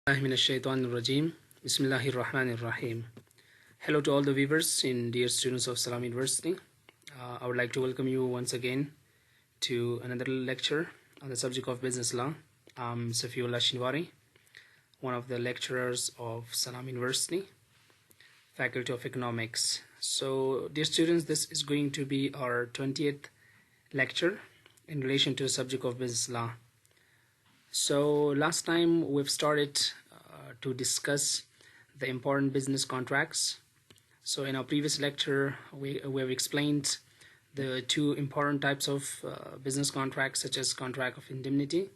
Bismillahirrahmanirrahim. Bismillahirrahmanirrahim. Hello to all the viewers and dear students of Salam University. I would like to welcome you once again to another lecture on the subject of business law. I'm Safiullah Shinwari, one of the lecturers of Salam University, Faculty of Economics. So, dear students, this is going to be our 20th lecture in relation to the subject of business law. So last time we've started to discuss the important business contracts. So in our previous lecture we've explained the two important types of business contracts, such as contract of indemnity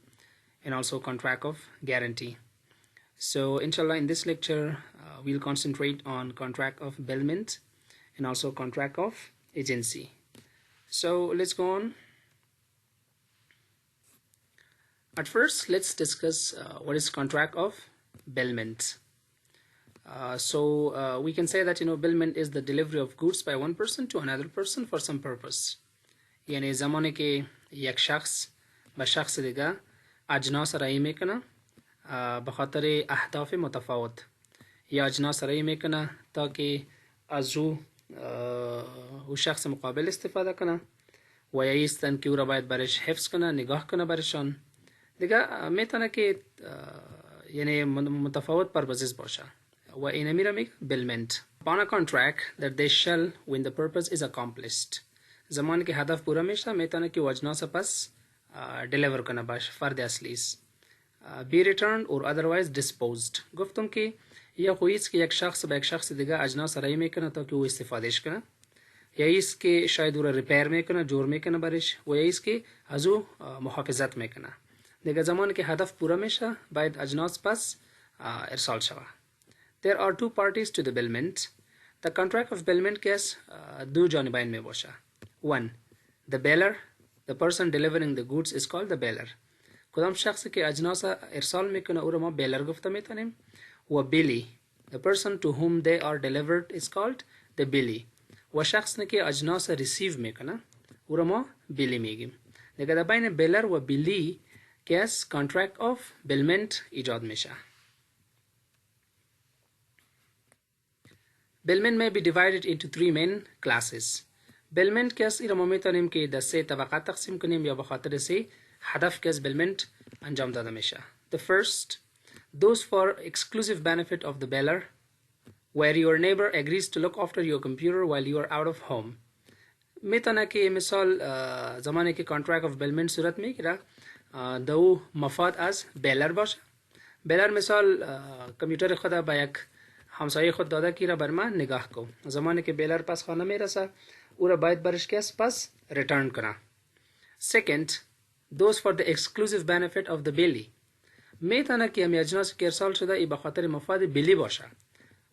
and also contract of guarantee. So inshallah, in this lecture we'll concentrate on contract of bailment and also contract of agency. So let's go on. At first, let's discuss what is contract of bailment. We can say that bailment is the delivery of goods by one person to another person for some purpose. यानी ज़माने के एक शख्स बशख्स दिगा अजनास राई में कना बख़ातरे अहदाफ़ मुतफ़ावत या अजनास राई में कना ताकि अज़ू वो शख्स मुक़ाबिल इस्तिफ़ादा कना वयाइस्तन की उराबायत बारिश हिफ्ज़ कना निगाह कना बारिशन دیگه میتونه که یعنی متفاوت purposes باشه و این میره bailment. Upon a contract that they shall when the purpose is accomplished. زمانی که هدف پورا میشه میتونه که اجناس پس deliver کنه باشه فرد اصلیس be returned or otherwise disposed. گفتم که یا خویست که یک شخص به یک شخص دیگه اجناس رای میکنه تا که او استفادهش کنه یا ایست که شاید او را ریپیر میکنه جور میکنه برش و یا ایست که از او محافظت میکنه. دیگه زمانی که هدف پورا میشه باید اجناس پس ارسال شود. There are two parties to the bailment. The contract of bailment case دو جانبین می باشه. One, the bailer, the person delivering the goods is called the bailer. کدام شخصی که اجناس ارسال میکنه او را ما bailer گفته میتونیم. و bailee, the person to whom they are delivered is called the bailee. و شخصی که اجناس receive میکنه او را ما bailee میگیم. دیگه در بین bailer و bailee case contract of bailment ایجاد میشه. Bailment may be divided into three main classes. Bailment case ایرا ما میتونیم که در سه طبقات تقسیم کنیم یا بخاطر سه هدف case bailment انجام داده میشه. The first, those for exclusive benefit of the bailer, where your neighbor agrees to look after your computer while you are out of home. میتونه که مثال زمانی که contract of bailment صورت میگیره دو مفاد از بیلر باشه. بیلر مثال کامپیوتر خود با یک همسایه خود داده که را بر من نگاه کو. زمانی که بیلر پس خانه میرسه او را باید برش کس پس ریترن کنه. Second, those for the exclusive benefit of the bailee. میتونه که همی اجناس که ارسال شده ای بخاطر مفاد بیلی باشه.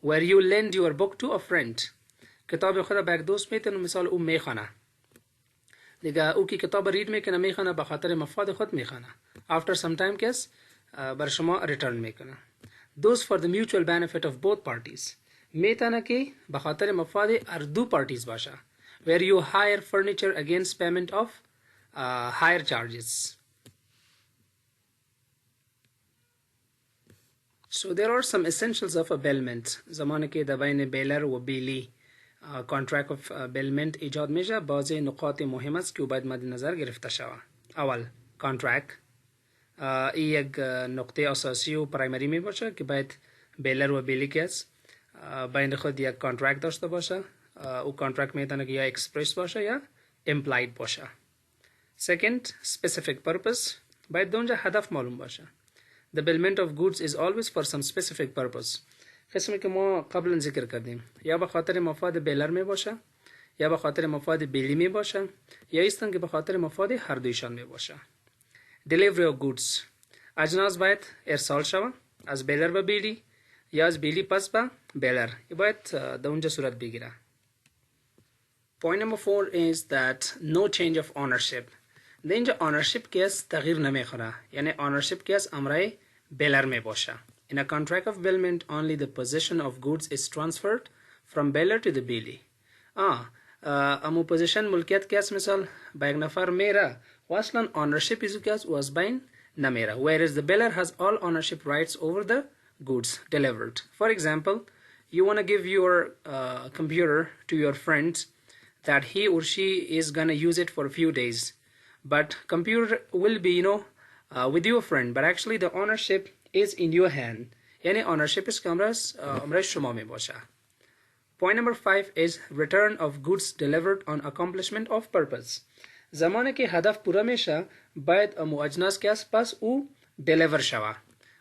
Where you lend your book to a friend. کتاب خود با یک دوست میتونه مثال او میخونه. دیگه او که کتاب رید میکنه میخونه به خاطر مفاد خود میخونه. After some time کس بر شما ریترن میکنه. Those for the mutual benefit of both parties. میتونه که به خاطر مفاد هر دو parties باشه. Where you hire furniture against payment of hire charges. So there are some essentials of a bailment. زمانی که در بین بیلر و بیلی contract of bailment ایجاد میشه بعضی نقاط مهم است که باید مد نظر گرفته شود. اول contract یک نقطه اساسی و پرایمری می باشه که باید بیلر و بیلی کس بین خود یک contract داشته باشه. او contract میتونه که یا اکسپرس باشه یا implied باشه. Second, specific purpose. باید اونجا هدف معلوم باشه. The bailment of goods is always for some specific purpose. قسمی که ما قبلا ذکر کردیم یا به خاطر مفاد بیلر می باشه یا به خاطر مفاد بیلی می باشه یا ایستن که به خاطر مفاد هر دویشان می باشه. Delivery of goods. اجناس باید ارسال شود از بیلر به بیلی یا از بیلی پس به بیلر. این باید در اونجا صورت بگیره. Point number 4 is that no change of ownership. در اینجا ownership کیس تغییر نمی خوره. یعنی ownership کیس امرای بیلر می باشه. In a contract of bailment, only the possession of goods is transferred from bailer to the bailee. امو possession ملکیت کیس مثال با یک نفر میره و اصلا ownership ایزو کیس was بین نمیره. Whereas the bailer has all ownership rights over the goods delivered. For example, you want to give your computer to your friend that he or she is gonna use it for a few days, but computer will be with your friend, but actually the ownership is in your hand. Yani ownership is amra shoma mein bosha. Point number 5 is return of goods delivered on accomplishment of purpose. زمانی که هدف پورا میشه باید امو اجناس که است پس او deliver شوه.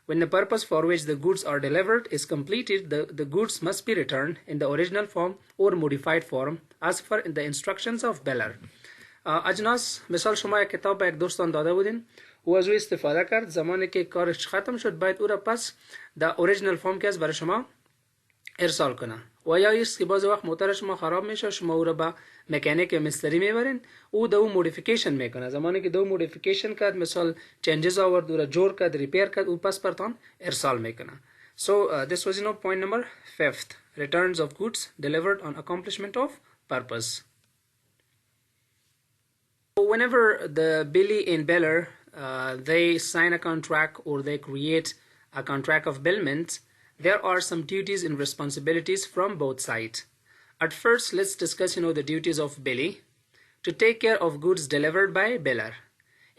When the purpose for which the goods are delivered is completed, the goods must be returned in the original form or modified form as per the instructions of bearer. اجناس مثال شما یک کتاب به یک دوستان داده بودین او از او استفاده کرد، زمانی که کارش ختم شد باید او را پس در اوریجینال فرم که است برای شما ارسال کنه. و یا است که بعضی وقت موتر شما خراب میشه، شما او را به مکانیک مستری میبرین، او دو مودیفیکیشن میکنه. زمانی که دو مودیفیکیشن کرد، مثال چنجز آورد، او را جور کرد، ریپیر کرد، او پس برتان ارسال میکنه. So this was point number 5, returns of goods delivered on accomplishment of purpose. Whenever the bailee and bailer they sign a contract or they create a contract of bailment, there are some duties and responsibilities from both sides. At first, let's discuss the duties of bailee. To take care of goods delivered by bailer.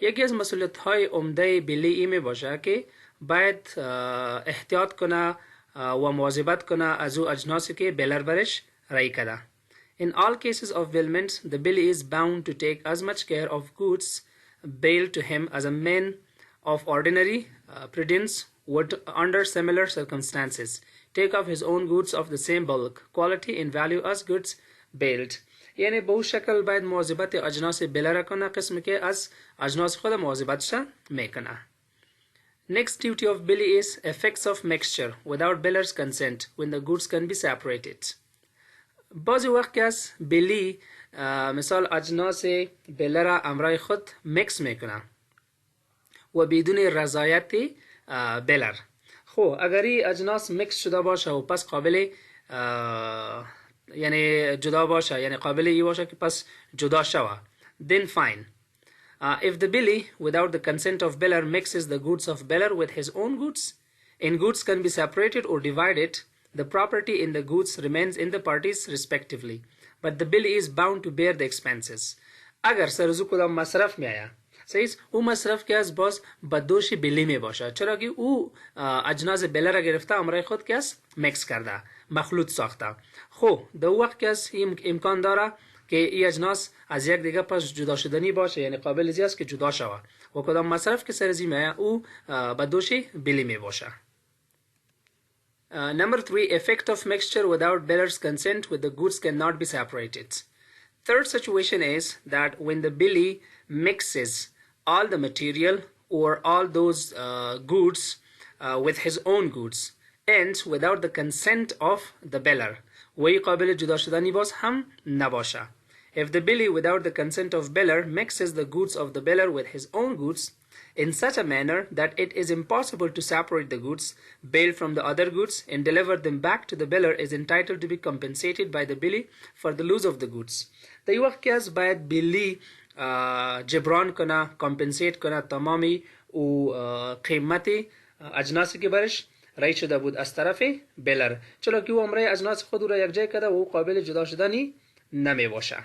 یکی از مسئولیت‌های عمده بailee این باشه که باید احتیاط کنه و مواظبت کنه از او اجناسی که bailer برش رای کرده. In all cases of bailment, the bailee is bound to take as much care of goods bailed to him as a man of ordinary prudence would under similar circumstances take of his own goods of the same bulk, quality and value as goods bailed. یعنی به شکل باید مواظبت اجناس بیلر کنه قسمی که از اجناس خود مواظبتش میکنه. Next duty of bailee is effects of mixture without bailer's consent when the goods can be separated. بعضی وقت که از bailee مثال اجناس بیلر امرای خود مکس میکنه و بدون رضایت بیلر. خب اگر این اجناس مکس شده باشه و پس قابل یعنی جدا باشه، یعنی قابل ای باشه که پس جدا شوه، then fine. If the bailee without the consent of bailer mixes the goods of bailer with his own goods and goods can be separated or divided, the property in the goods remains in the parties respectively, but the bailee is bound to bear the expenses. اگر سرزو کدام مصرف می آید سیز او مصرف که از باز بدوش بailee می باشه، چرا که او اجناس بیلر را گرفته امرای خود که از مکس کرده، مخلوط ساخته. خب در وقت که از امکان داره که این اجناس از یک دیگه پس جدا شدنی باشه، یعنی قابل زی است که جدا شوه و کدام مصرف که سرزی می آید او بدوش bailee می باشه. Number 3, effect of mixture without bailer's consent with the goods cannot be separated. Third situation is that when the bailee mixes all the material or all those goods with his own goods and without the consent of the bailer, وی قابل جدا شدنی باز هم نباشه. If the bailee without the consent of bailer mixes the goods of the bailer with his own goods in such a manner that it is impossible to separate the goods bailed from the other goods and deliver them back to the bailer, is entitled to be compensated by the bailee for the loss of the goods. در این وقت که از باید bailee جبران کنه، کامپنسیت کنه تمامی او قیمتی اجناسی که برش رای شده بود از طرف بیلر، چرا که او امرای اجناس خود را یک جای کرده و او قابل جدا شدنی نمی باشه.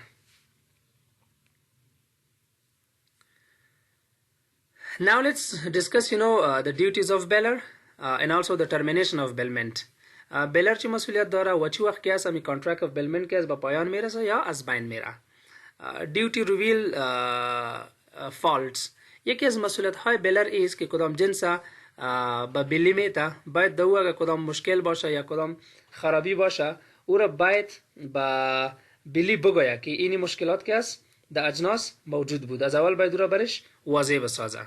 Now let's discuss the duties of bailer and also the termination of bailment. بیلر چی مسئولیت داره و چی وقت که از همی کانترکت of bailment که از با پایان میرسه یا از بین میره. Duty reveal faults. یکی از مسئولیت های بیلر ایست که کدام جنس با bailee میته باید دو اگر کدام مشکل باشه یا کدام خرابی باشه او را باید با bailee بگویه که اینی مشکلات که است در اجناس موجود بود، از اول باید او را برش واضح بسازه.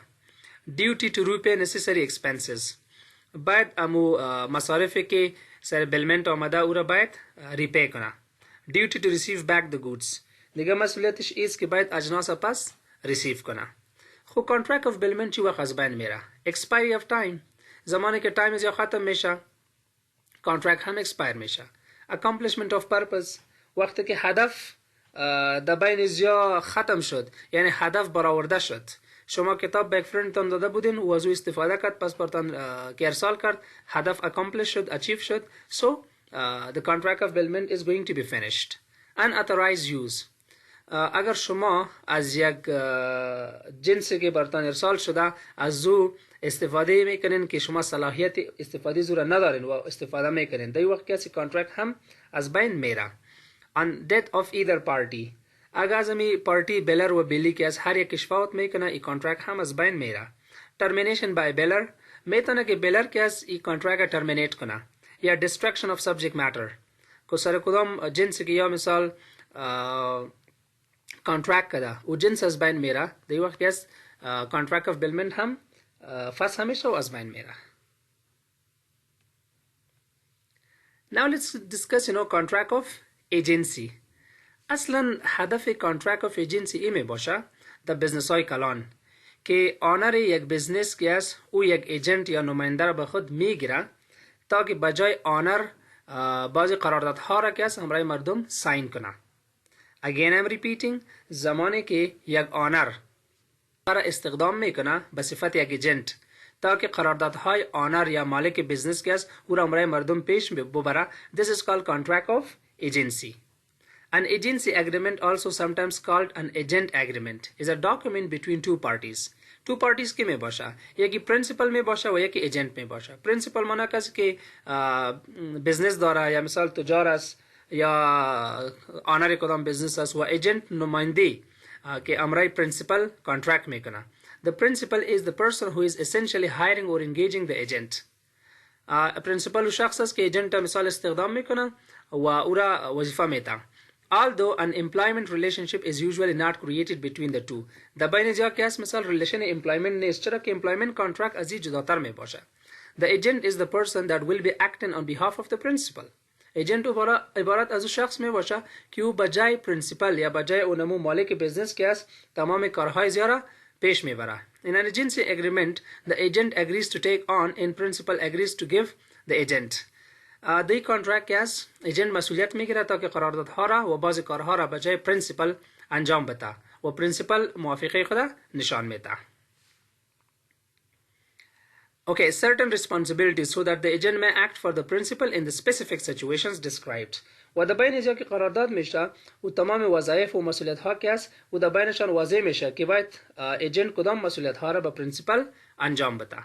Duty to repay necessary expenses. باید امو مصارفی که سر bailment آمده او را باید ریپی کنه. Duty to receive back the goods. دیگه مسئولیتش ایست که باید اجناس پس ریسیو کنه. خب contract of bailment چی وقت از بین میره؟ expiry of time. زمانی که تایم از یا ختم میشه contract هم expire میشه. accomplishment of purpose. وقتی که هدف در بین از یا ختم شد، یعنی هدف برآورده شد، شما کتاب به یک فرندتان داده بودین و از او استفاده کرد، پاسپورتان که ارسال کرد، هدف accomplish شد، achieve شد. So the contract of bailment is going to be finished. Unauthorized use. اگر شما از یک جنسی که برتان ارسال شده از او استفاده میکنین که شما صلاحیت استفاده زور ندارین و استفاده میکنین، در وقت کسی کانترکت هم از بین میره. On death of either party. اگر از می پارتی بیلر و بیلی که از هر یک فوت میکنه این کانترکت هم از بین میره. Termination by bailer. میتونه که بیلر که از این کانترکت ترمینیت کنه. یا destruction of subject matter. که سر کدام جنسی که یا مثال کانترکت کده و جنس از بین میره، در وقت که از کانترکت of bailment هم فصل همیشه و از بین میره. Now let's discuss contract of agency. اصلا هدف کانترکت of agency این باشه در بزنس های کلان که آنر یک بزنس که است او یک ایجنت یا نماینده را به خود میگیره تا که بجای آنر بعضی قراردادها را که است همراه مردم ساین کنه. Again I'm repeating. زمانی که یک آنر را استخدام میکنه به صفت یک ایجنت تا که قراردادهای آنر یا مالک بزنس که است او را همراه مردم پیش ببره، this is called contract of agency. An agency agreement, also sometimes called an agent agreement, is a document between two parties. Two parties کی می باشه؟ یکی پرنسپل می باشه و یکی ایجنت می باشه. پرنسپل معنی کسی که بزنس داره یا مثال تجار است یا آنر کدام بزنس است و ایجنت نماینده که امرای پرنسپل کانترکت میکنه. The principal is the person who is essentially hiring or engaging the agent. پرنسپل شخص است که ایجنت مثال استخدام میکنه و او را وظیفه میده. Although an employment relationship is usually not created between the two. در بین جا که است مثال ریلیشن employment نیست، چرا که employment contract از این جداتر می باشه. The agent is the person that will be acting on behalf of the principal. ایجنت عبارت از شخص می باشه که او بجای پرنسپل یا بجای اونمو مالک بزنس که است تمام کارهای زیاره پیش می بره. In an agency agreement, the agent agrees to take on and principal agrees to give the agent. دی کانترکت که است ایجنت مسئولیت میگیره تا که قراردادها را و بعضی کارها را بجای پرنسپل انجام بده و پرنسپل موافقه خود نشان میده. Okay, certain responsibilities so that the agent may act for the principal in the specific situations described. و در بین اینجا که قرارداد میشه و تمام وظایف و مسئولیت ها که است و در بینشان واضح میشه که باید ایجنت کدام مسئولیت ها را به پرنسپل انجام بده.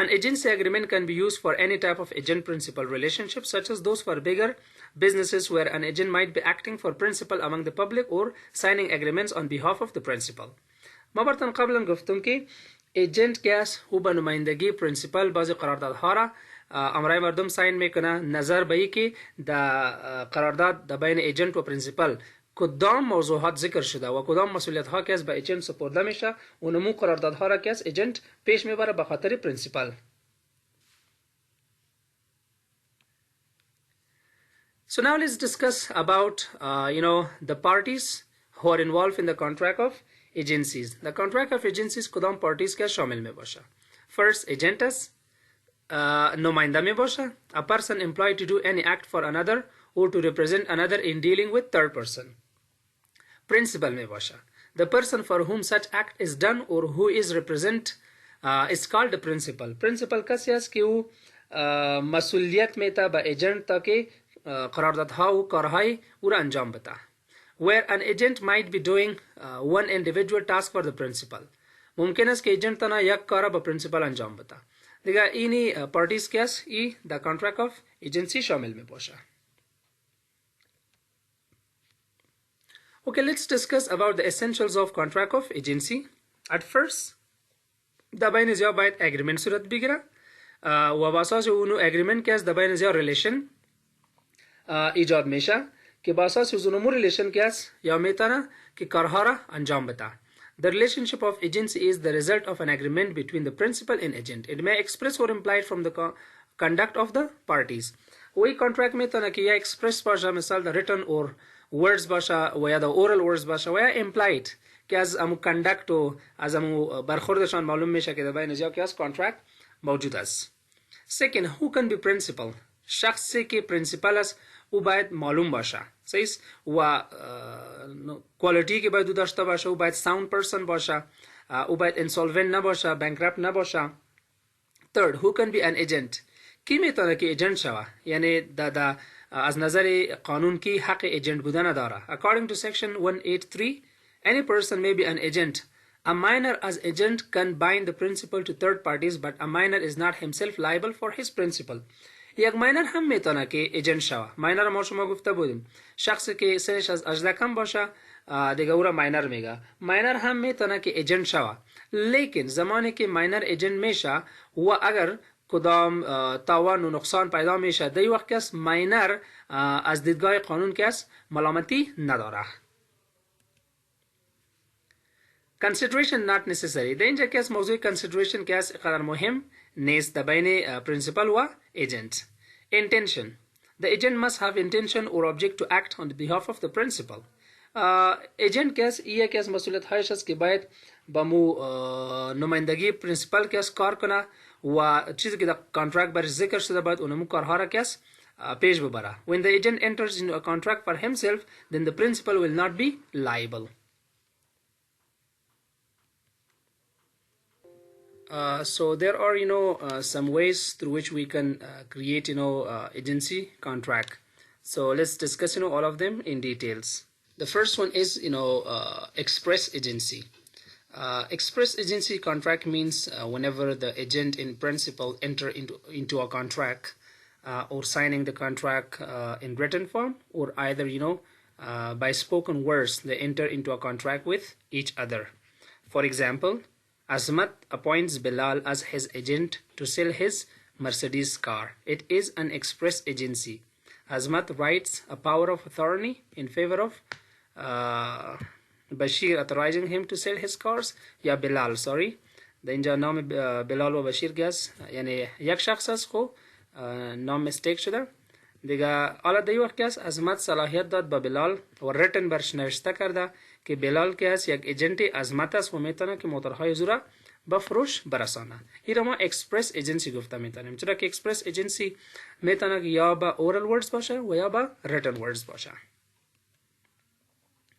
An agency agreement can be used for any type of agent-principal relationship, such as those for bigger businesses where an agent might be acting for principal among the public or signing agreements on behalf of the principal. ما برتن قبلا گفتم که ایجنت که است او به نمایندگی پرنسپل بعضی قراردادها را امرای مردم ساین میکنه، نظر به ای که در قرارداد در بین ایجنت و پرنسپل کدام موضوعات ذکر شده و کدام مسئولیت ها که از به ایجنت سپرده میشه اونمو قراردادها را که از ایجنت پیش میبره به خاطر پرنسپل. So now let's discuss about the parties who are involved in the contract of agencies. The contract of agencies کدام parties که شامل می باشه. First, agent است نماینده می باشه. A person employed to do any act for another or to represent another in dealing with third person. Principal می باشه. The person for whom such act is done or who is represent is called the principal. Principal کسی است که او مسئولیت میده به ایجنت تا که قراردادها و کارهای او را انجام بده. Where an agent might be doing one individual task for the principal. ممکن است که ایجنت تنها یک کار به پرنسپل انجام بده. دیگه اینی پارتیز که است ای در کانترکت آف ایجنسی شامل می باشه. Okay, let's discuss about the essentials of contract of agency. At first, در بین زیاد باید اگریمنت صورت بگیره و با اساس اونو اگریمنت که است در بین زیاد ریلیشن ایجاد میشه که با اساس اونو ریلیشن که است یا میتونه که کارها را انجام بده. The relationship of agency is the result of an agreement between the principal and agent. It may express or implied from the conduct of the parties. وی کانترکت میتونه که یا express باشه مثال the written or words باشه و یا the oral words باشه و یا implied که از امو conduct و از امو برخوردشان معلوم میشه که در بین زیاد که از کانترکت موجود است. Second, who can be principal? شخصی که پرنسپل است او باید معلوم باشه. صحیح و کوالیتی که باید داشته باشه او باید ساوند پرسن باشه. او باید insolvent نباشه bankrupt نباشه. third who can be an agent کی میتونه که ایجنت شوه یعنی دا از نظر قانون کی حق ایجنت بودن داره. according to section 183 any person may be an agent. A minor as agent can bind the principal to third parties but a minor is not himself liable for his principal. یک ماینر هم میتونه که ایجنت شوه. ماینر ما شما گفته بودیم شخصی که سنش از 18 کم باشه دیگه او را ماینر میگه. ماینر هم میتونه که ایجنت شوه لیکن زمانی که ماینر ایجنت میشه و اگر کدام تاوان و نقصان پیدا میشه در وقت کس ماینر از دیدگاه قانون کس ملامتی نداره. consideration not necessary. در اینجا کس موضوع consideration کس قدر مهم نیست در بین principal و agent. intention. The agent must have intention or object to act on the behalf of the principal. agent کس ایه کس مسئولیت هایش است که باید با مو نمایندگی پرنسپل کس کار کنه و چیزی که در کانترکت برش ذکر شده باید اونمو کارها را کس پیش ببره. When the agent enters into a contract for himself then the principal will not be liable. So there are some ways through which we can create agency contract. So let's discuss all of them in details. The first one is express agency. Express agency contract means whenever the agent in principle enter into a contract or signing the contract in written form or either by spoken words they enter into a contract with each other. For example, Azmat appoints Bilal as his agent to sell his Mercedes car. It is an express agency. Azmat writes a power of attorney in favor of Bashir authorizing him to sell his cars. یا Bilal, sorry. در اینجا نام بلال و بشیر گس یعنی یک شخص است خو نام مستیک شده دیگه. حالا در وقت کس عظمت صلاحیت داد به بلال و ریتن برش نوشته کرده که بلال که است یک ایجنت عظمت است و میتونه که موتورهای زورا به فروش برسانه. این را ما اکسپرس ایجنسی گفته میتونیم چرا که اکسپرس ایجنسی میتونه که یا با اورال وردز باشه و یا با ریتن وردز باشه.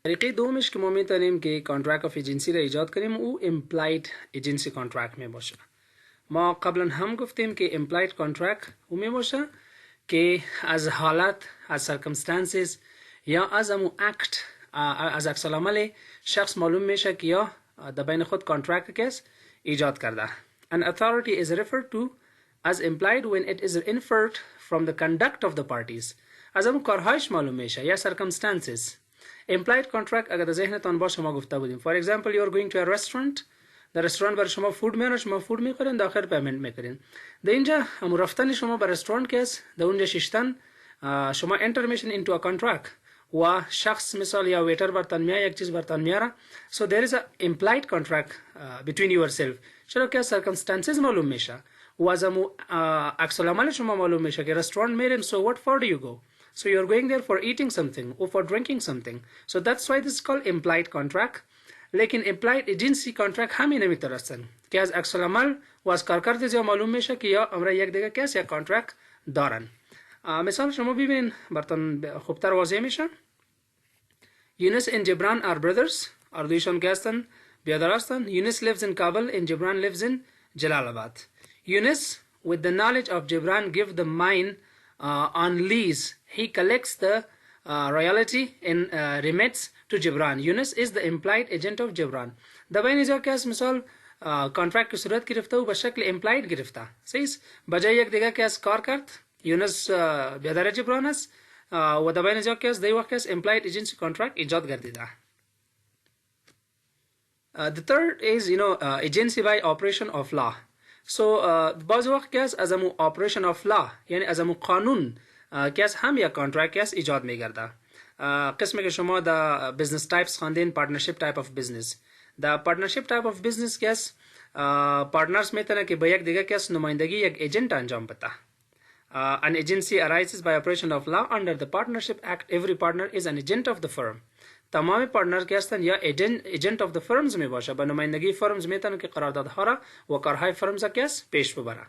طریقه دومش که ما میتونیم که کانترکت آف ایجنسی را ایجاد کنیم او امپلاید ایجنسی کانترکت می باشه. ما قبلا هم گفتیم که امپلاید کانترکت او می باشه که از حالت از سرکمستانسز یا از امو اکت از عکس العمل شخص معلوم میشه که یا در بین خود کانترکت کس ایجاد کرده. An authority is referred to as implied when it is inferred from the conduct of the parties. از امو کارهایش معلوم میشه یا circumstances. Implied contract اگر در ذهنتان باشه ما گفته بودیم. For example, you are going to a restaurant. در رستوران برای شما فود میاره شما فود میخورین داخل پیمنت میکنین. در اینجا همون رفتن شما به رستوران کس در اونجا شیشتن شما انتر میشین into a contract و شخص مثال یا ویتر برتن میاره یک چیز برتن میاره. So there is a implied contract between yourself. چرا که circumstances معلوم میشه و از همون عکس العمل شما معلوم میشه که رستوران میرین. So what for do you go? So you're going there for eating something or for drinking something. So that's why this is called implied contract. لیکن implied agency contract همین نمیترسن که از عکس العمل و از کارکرد زیاد معلوم میشه که یا امر یک دیگه کس یا کانترکت دارن. مثال شما ببینین براتون خوبتر واضح میشه. Yunus and Jibran are brothers. اردویشان که هستن بیادر هستن. Yunus lives in Kabul and Jibran lives in Jalalabad. Yunus with the knowledge of Jibran give the mine on lease. He collects the royalty and remits to Jibran. Yunus is the implied agent of Jibran. در بین اینجا که از مثال کانترکت کی صورت گرفته و به شکل امپلاید گرفته. صحیح بجای یک دیگه که از کار کرد یونس بیادر جبران است و در بین اینجا که از دی وقت از امپلاید ایجنسی کانترکت ایجاد گردیده. The third is agency by operation of law. So بعض وقت که از امو operation of law یعنی از امو قانون که از هم یک کانترکت که از ایجاد میگرده. قسمی که شما در بزنس تایپس خواندین پارتنرشپ تایپ آف بزنس. در پارتنرشپ تایپ آف بزنس که از پارتنرز میتونه که با یک دیگه که از نمایندگی یک ایجنت انجام بده. An agency arises by operation of law under the Partnership Act. Every partner is an agent of the firm. تمام پارتنر که هستن یا ایجنت of the firms می باشه با نمایندگی فرمز میتونه که قراردادها را و کارهای فرمز که از پیش ببره.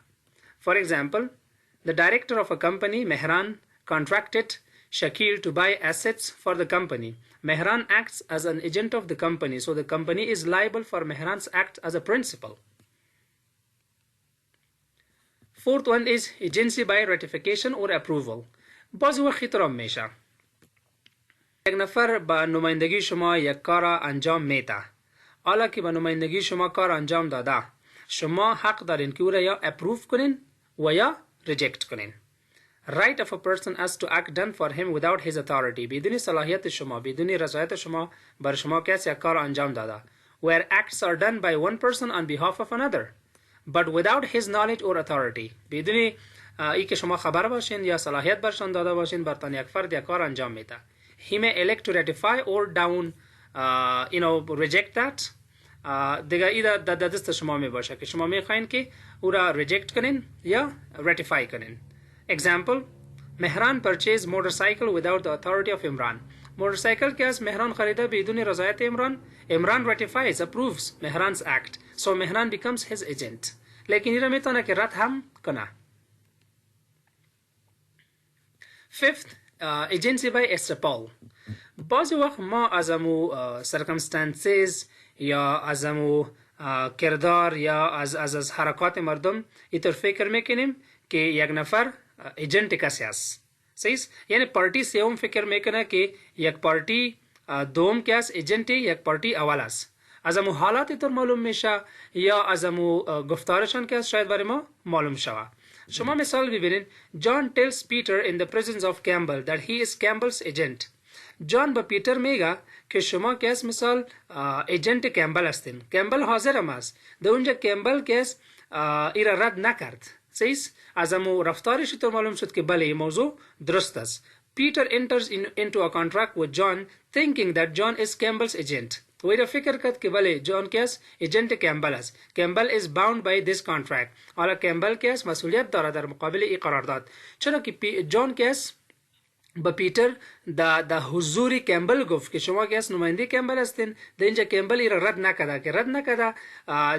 For example, the director of a company, Mehran, contracted Shakil to buy assets for the company. Mehran acts as an agent of the company, so the company is liable for Mehran's act as a principal. Fourth one is agency by ratification or approval. باز وقت احترام میشه. یک نفر با نمایندگی شما یک کار انجام میده. حالا که با نمایندگی شما کار انجام داده، شما حق دارین که او را یا اپروف کنین و یا ریجکت کنین. Right of a person as to act done for him without his authority. بدون صلاحیت شما، بدون رضایت شما بر شما کسی یک کار انجام داده. Where acts are done by one person on behalf of another, but without his knowledge or authority. بدون ای که شما خبر باشین یا صلاحیت برشان داده باشین برتان یک فرد یک کار انجام میده. He may elect to ratify or down reject that. دیگه ایده در دست شما می باشه که شما می خواین که او را ریجکت کنین یا راتیفای کنین. Example: Mehran purchased motorcycle without the authority of Imran. Motorcycle که از مهران خریده بدون رضایت عمران. Imran ratifies, approves Mehran's act. So Mehran becomes his agent. لیکن این را میتونه که رد هم کنه. Fifth, agency by estrapole. بعضی وقت ما از امو circumstances یا از امو کردار یا از حرکات مردم اینطور فکر میکنیم که یک نفر ایجنت کسی است. صحیح؟ یعنی پارتی سوم فکر میکنه که یک پارتی دوم کس ایجنت یک پارتی اول است. از امو حالات اینطور معلوم میشه یا از امو گفتارشان که شاید برای ما معلوم شوه. شما مثال ببینید. John tells Peter in the presence of Campbell that he is Campbell's agent. جان به پیتر میگه که شما کس مثال ایجنت کمبل هستین. کمبل حاضر هم است. در اونجا کمبل کس ایره رد نکرد. سیس از امو رفتارش تو معلوم شد که بله این موضوع درست است. Peter enters into a contract with John thinking that John is Campbell's agent. و ایره فکر کرد که بله جان کس ایجنت کمبل است. کمبل is bound by this contract. حالا کمبل کس مسئولیت داره در مقابل این قرارداد. چرا که جان کس با پیتر دا حضوری کمبل گفت که شما کس نماینده کمبل هستین. در اینجا کمبل ایره رد نکرده که رد نکرده.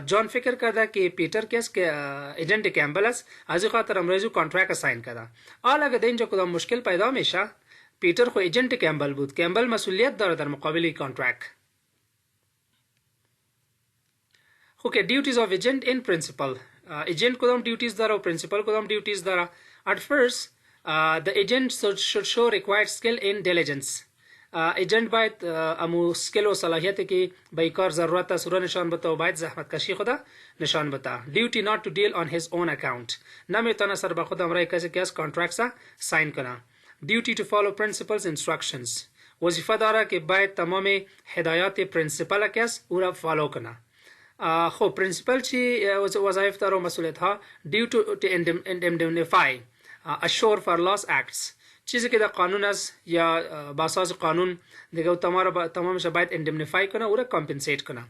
جان فکر کرده که پیتر کس که ایجنت کمبل است، از این خاطر امروزو کانترکت ساین کرده. حالا اگه در اینجا کدام مشکل پیدا میشه، پیتر خو ایجنت کمبل بود، کمبل مسئولیت داره در مقابل کانترکت. Okay, duties of agent in principle. Agent کدام duties داره و principal کدام duties داره. At first, the agent should show required skill in diligence. Agent باید امو skill و صلاحیت که به کار ضرورت است رو نشان بده و باید زحمت کشی خدا نشان بده. Duty not to deal on his own account. نمیتونه سر به خود امرای کسی که از کانترکت ساین کنه. Duty to follow principal's instructions. وظیفه داره که باید تمام هدایات پرنسپل کس او را فالو کنه. خب پرنسپل چی وظایف داره و مسئولیت ها؟ Due to indemnify, assure for loss acts. چیزی که در قانون است یا با اساس قانون دیگه تمامش باید indemnify کنه او را compensate کنه.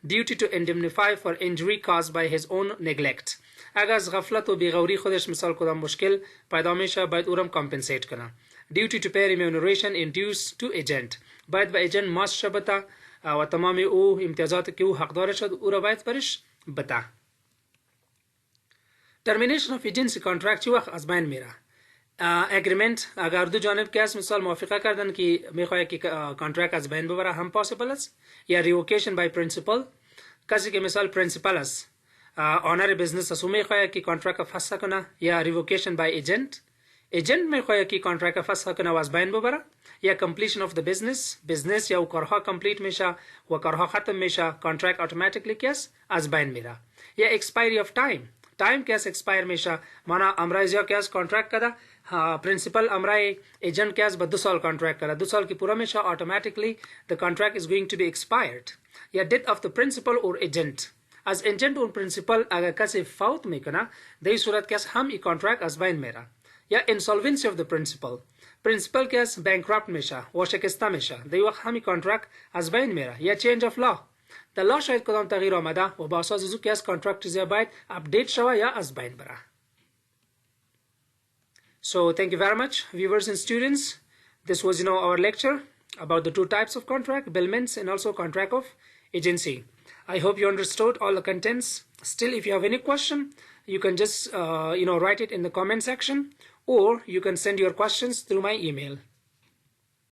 Duty to indemnify for injury caused by his own neglect. اگر از غفلت و بیغوری خودش مثال کدام مشکل پیدا میشه باید او را compensate کنه. Duty to pay remuneration in dues to agent. باید به ایجنت ماست شبته و تمام او امتیازات که او حقدار شد او را باید برش بده. Termination of agency contract چی وقت از بین میره؟ اگریمنت اگر دو جانب که از مثال موافقه کردن که میخواه که کانترکت از بین ببره هم پاسیبل است. یا ریوکیشن بای پرنسپل، کسی که مثال پرنسپل است آنر بزنس است و میخواه که کانترکت فسخ کنه. یا ریوکیشن بای ایجنت، ایجنت میخواه که کانترکت فسخ کنه و از بین ببره. یا completion of the business یا کارها کمپلیت میشه و کارها ختم میشه، کانترکت اتوماتیکلی کس از بین میره. یا expiry of time کس expire میشه، مانا امرای زیا کس کانترکت کرده پرنسپل امرای ایجنت کس با 2 سال کانترکت کرده، 2 سال کی پورا میشه automatically the contract is going to be expired. یا death of the principal or agent. از ایجنت و پرنسپل اگر کسی فوت میکنه در این صورت کس هم این کانترکت از بین میره. یا insolvency of the principal کس بانکراپت میشه و شکسته میشه، در این وقت همین کانترکت از بین میره. یا change of law، در لا شاید کدام تغییر آمده و با اساس از او کس کانترکت زیا باید اپدیت شوه یا از بین بره. So thank you very much viewers and students. This was our lecture about the 2 types of contract, bailments and also contract of agency. I hope you understood all the contents. Still, if you have any question, you can just write it in the comment section, or you can send your questions through my email.